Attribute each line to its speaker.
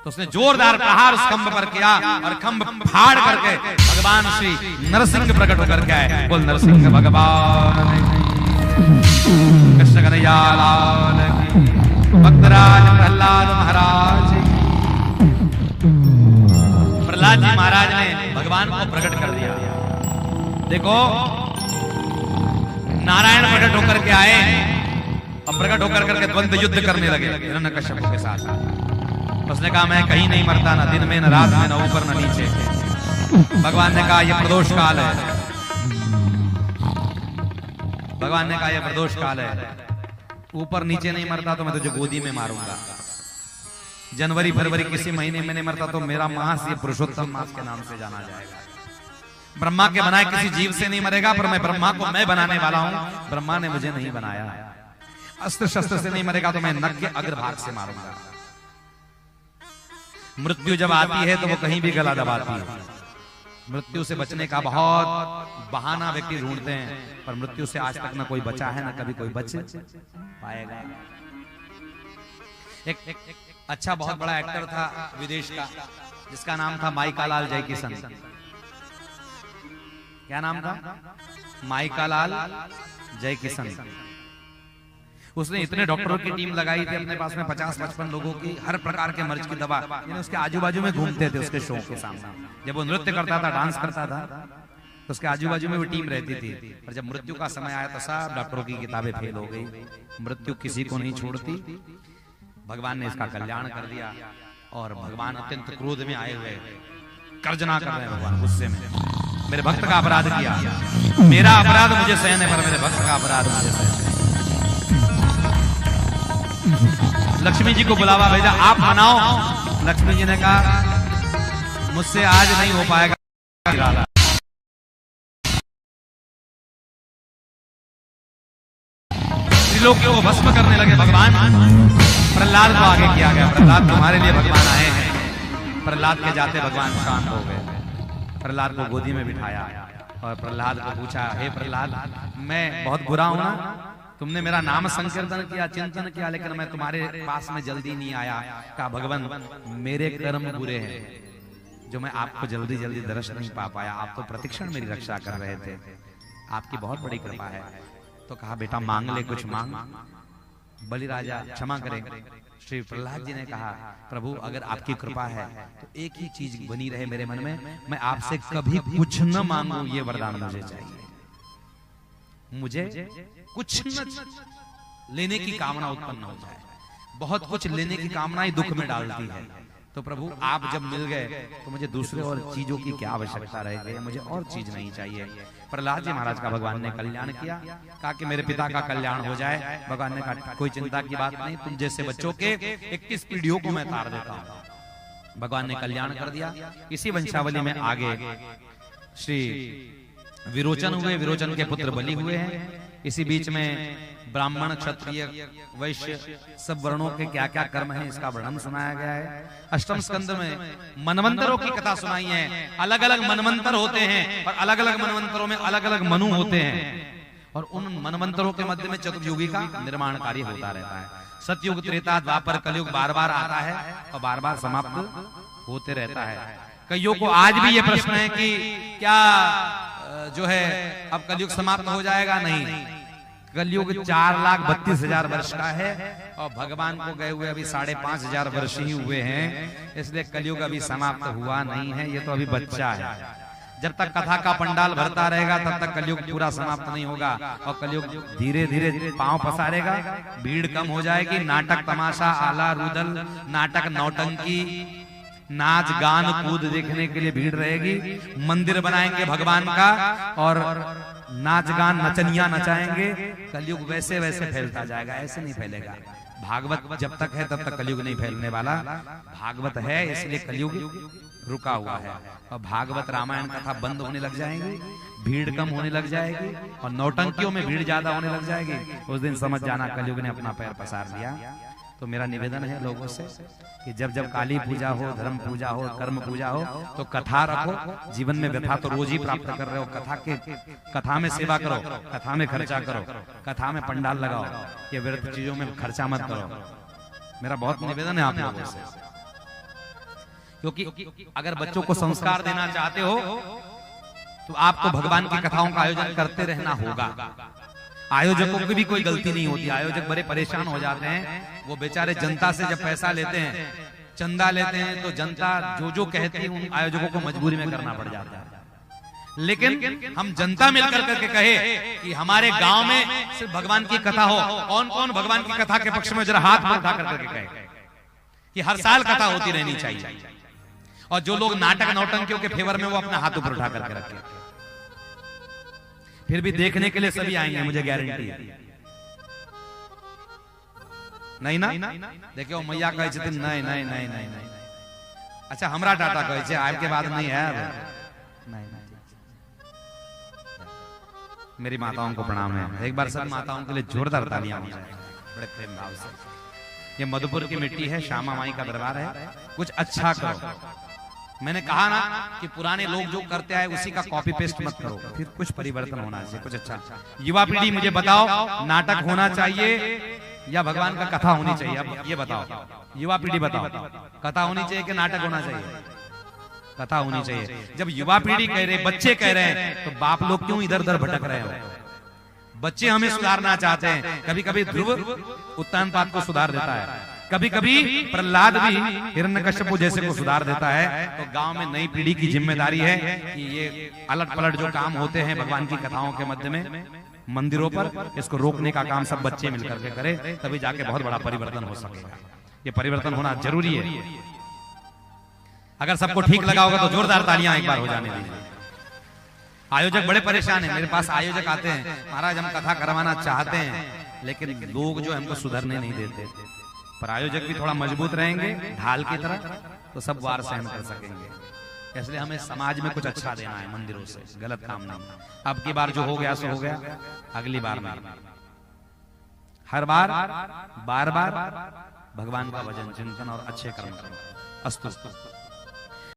Speaker 1: तो उसने जोरदार प्रहार उस खंभ पर किया और खंभ फाड़ करके भगवान श्री नरसिंह प्रकट होकर के आए। बोल नरसिंह भगवान कृष्ण कन्हैया लाल की, भक्तराज प्रहलाद महाराज। प्रहलाद जी महाराज ने भगवान को प्रकट कर दिया। देखो नारायण प्रकट होकर के आए और प्रकट होकर करके द्वंद्व युद्ध करने लगे हिरण्यकश्यप के साथ। उसने कहा मैं कहीं नहीं मरता, ना दिन में न रात में, न ऊपर न नीचे। भगवान ने कहा यह प्रदोष काल है। भगवान ने कहा यह प्रदोष काल है, ऊपर नीचे नहीं मरता तो मैं तुझे गोदी में मारूंगा। जनवरी फरवरी किसी महीने में नहीं मरता तो मेरा मास ये पुरुषोत्तम मास के नाम से जाना जाएगा। ब्रह्मा के बनाए किसी जीव से नहीं मरेगा, पर मैं ब्रह्मा को मैं बनाने वाला हूं। ब्रह्मा ने मुझे नहीं बनाया। अस्त्र शस्त्र से नहीं मरेगा तो मैं नख के अग्रभाग से मारूंगा। मृत्यु जब आती है तो वो कहीं भी गला दबाती है। मृत्यु से बचने का बहुत बहाना व्यक्ति ढूंढते हैं, पर मृत्यु से आज तक ना कोई बचा है, ना कभी कोई बच पाएगा। एक अच्छा बहुत बड़ा एक्टर था विदेश का, जिसका नाम था माइकालाल जयकिशन। क्या नाम था? माइकालाल जयकिशन। उसने इतने डॉक्टरों की टीम लगाई थी अपने पास में, 50-55 लोगों की, हर प्रकार के मर्ज की दवा। उसके आजू बाजू में घूमते थे उसके शो के सामने। जब वो नृत्य करता था, डांस करता था, तो उसके आजू बाजू में वो टीम रहती थी। और जब मृत्यु का समय आया तो सब डॉक्टरों की किताबें फेल हो गई। मृत्यु किसी को नहीं छोड़ती। भगवान ने इसका कल्याण कर दिया और भगवान अत्यंत क्रोध में आए हुए गर्जना कर रहे हैं। भगवान गुस्से में, मेरे भक्त का अपराध किया, मेरा अपराध मुझे सहन है, पर मेरे भक्त का अपराध मुझे सहन है। लक्ष्मी जी को बुलावा भेजा, आप मनाओ। लक्ष्मी जी ने कहा मुझसे आज नहीं हो पाएगा। त्रिलोकियों को भस्म करने लगे भगवान। प्रहलाद को आगे किया गया, प्रहलाद तुम्हारे लिए भगवान आए हैं। प्रहलाद के जाते भगवान शांत हो गए। प्रहलाद को गोदी में बिठाया और प्रहलाद को पूछा, हे प्रहलाद मैं बहुत बुरा हूं ना? तुमने मेरा नाम संकीर्तन किया, चिंतन किया, लेकिन मैं तुम्हारे पास में जल्दी नहीं आया। कहा भगवान मेरे कर्म बुरे हैं जो मैं आपको जल्दी जल्दी दर्शन नहीं पा पाया। आप तो प्रतिक्षण मेरी रक्षा कर रहे थे, आपकी बहुत बड़ी कृपा है। तो कहा बेटा मांग ले, कुछ मांग। बलि राजा क्षमा करें। श्री प्रहलाद जी ने कहा प्रभु अगर आपकी कृपा है तो एक ही चीज बनी रहे मेरे मन में, मैं आपसे कभी कुछ न मांगू, ये वरदान मुझे चाहिए। मुझे कुछ न लेने की कामना उत्पन्न हो जाए। बहुत कुछ लेने की कामना ही दुख में डालती है। तो प्रभु आप जब मिल गए तो मुझे दूसरे और चीजों की क्या आवश्यकता रह गई, मुझे और चीज नहीं चाहिए। प्रहलाद जी महाराज का भगवान ने कल्याण किया। कहा कि मेरे पिता का कल्याण हो जाए। भगवान ने कहा कोई चिंता की बात नहीं, तुम जैसे बच्चों के 21 पीढ़ियों को मैं तार देता हूं। भगवान ने कल्याण कर दिया। इसी वंशावली में आगे श्री विरोचन हुए, विरोचन के पुत्र बलि हुए हैं। इसी बीच में ब्राह्मण, क्षत्रिय, वैश्य सब वर्णों के क्या क्या कर्म हैं इसका वर्णन सुनाया गया है। अष्टम स्कंद में मनवंतरों की कथा सुनाई है। अलग अलग मनवंतर होते हैं और अलग अलग मनवंतरों में अलग अलग मनु होते हैं और उन मनवंतरों के मध्य में चतुर्युगी का निर्माण कार्य होता रहता है। सतयुग, त्रेता, द्वापर, कलयुग बार बार आता है और बार बार समाप्त होते रहता है। कईयों को आज भी ये प्रश्न है कि क्या जो है अब कलयुग समाप्त हो जाएगा? नहीं, कलयुग 4,32,000 वर्ष का है और भगवान को गए हुए अभी 5,500 वर्ष ही हुए हैं। इसलिए कलयुग अभी समाप्त हुआ नहीं है, ये तो अभी बच्चा है। जब तक कथा का पंडाल भरता रहेगा तब तक कलयुग पूरा समाप्त नहीं होगा और कलयुग धीरे धीरे पांव पसारेगा, भीड़ कम हो जाएगी। नाटक, तमाशा, आला, रुदल, नाटक, नौटंकी, नाच, गान, कूद देखने के लिए भीड़ रहेगी। मंदिर बनाएंगे भगवान का और नाच गान नचनिया नचाएंगे। कलयुग वैसे वैसे फैलता जाएगा, ऐसे नहीं फैलेगा। भागवत जब तक है तब तक कलयुग नहीं फैलने वाला। भागवत है इसलिए कलयुग रुका हुआ है और भागवत रामायण कथा बंद होने लग जाएंगी, भीड़ कम होने लग जाएगी और नौटंकियों में भीड़ ज्यादा होने लग जाएगी। उस दिन समझ जाना कलयुग ने अपना पैर पसार दिया। तो मेरा निवेदन है लोगों से कि जब जब काली पूजा हो, धर्म पूजा हो, कर्म पूजा हो तो कथा रखो। जीवन में व्यथा तो रोज ही प्राप्त कर रहे हो, कथा में सेवा करो, कथा में खर्चा करो, कथा में पंडाल लगाओ, ये व्यर्थ चीजों में खर्चा मत करो। मेरा बहुत निवेदन है आप लोगों से। क्योंकि अगर बच्चों को संस्कार देना चाहते हो तो आपको भगवान की कथाओं का आयोजन करते रहना होगा। आयोजकों की भी कोई गलती नहीं होती, आयोजक बड़े परेशान हो जाते हैं। वो बेचारे जनता से जब पैसा लेते हैं, चंदा लेते हैं, तो जनता जो जो कहती है उन आयोजकों को मजबूरी में करना पड़ जाता है। लेकिन हम जनता मिलकर करके कहे कि हमारे गांव में सिर्फ भगवान की कथा हो, कौन कौन भगवान की कथा के पक्ष में जरा हाथ में उठा करके कहे कि हर साल कथा होती रहनी चाहिए। और जो लोग नाटक नौटंकियों के फेवर में, वो अपना हाथ ऊपर उठा करके रखे। फिर भी देखने के लिए सभी आएंगे, मुझे गारंटी है। नहीं ना? देखियो मैया कहे छथिन नहीं नहीं नहीं नहीं नहीं। अच्छा हमरा टाटा कहे छे, आपके बाद नहीं है। नहीं नहीं, मेरी माताओं को प्रणाम है। एक बार सब माताओं के लिए जोरदार तालियां हो जाए, बड़े प्रेम भाव से। ये मधुपुर की मिट्टी है, श्यामा माई का दरबार है। कुछ अच्छा करो। मैंने कहा ना कि पुराने लोग जो करते आए उसी का कॉपी पेस्ट मत करो, फिर कुछ परिवर्तन होना चाहिए, कुछ अच्छा। युवा पीढ़ी मुझे बताओ, नाटक होना चाहिए या भगवान का कथा होनी चाहिए? अब ये बताओ, युवा पीढ़ी बताओ, कथा होनी चाहिए कि नाटक होना चाहिए? कथा होनी चाहिए। जब युवा पीढ़ी कह रहे, बच्चे कह रहे हैं, तो बाप लोग क्यों इधर उधर भटक रहे हो? बच्चे हमें सुधारना चाहते हैं। कभी कभी ध्रुव उत्तानपाद को सुधार देता है, कभी कभी प्रहलाद भी हिरण्यकश्यप जैसे को सुधार देता है। तो गांव में नई पीढ़ी की जिम्मेदारी है कि ये अलट पलट जो काम होते हैं भगवान की कथाओं के मध्य में मंदिरों पर, इसको रोकने का काम सब बच्चे मिलकर के करें, तभी जाके बहुत बड़ा परिवर्तन हो सकेगा। ये परिवर्तन होना जरूरी है। अगर सबको ठीक लगा होगा तो जोरदार तालियां एक बार हो जाने दीजिए। आयोजक बड़े परेशान हैं, मेरे पास आयोजक आते हैं, महाराज हम कथा करवाना चाहते हैं, लेकिन लोग जो हमको सुधरने नहीं देते। पर आयोजक भी थोड़ा मजबूत रहेंगे ढाल की तरह, तो सब वार सहन कर सकेंगे। इसलिए हमें समाज में कुछ अच्छा देना है, मंदिरों से गलत काम नहीं। अब की बार जो हो गया सो हो गया, अगली बार नहीं। हर बार बार बार भगवान का भजन चिंतन और अच्छे कर्म करो। अस्तु।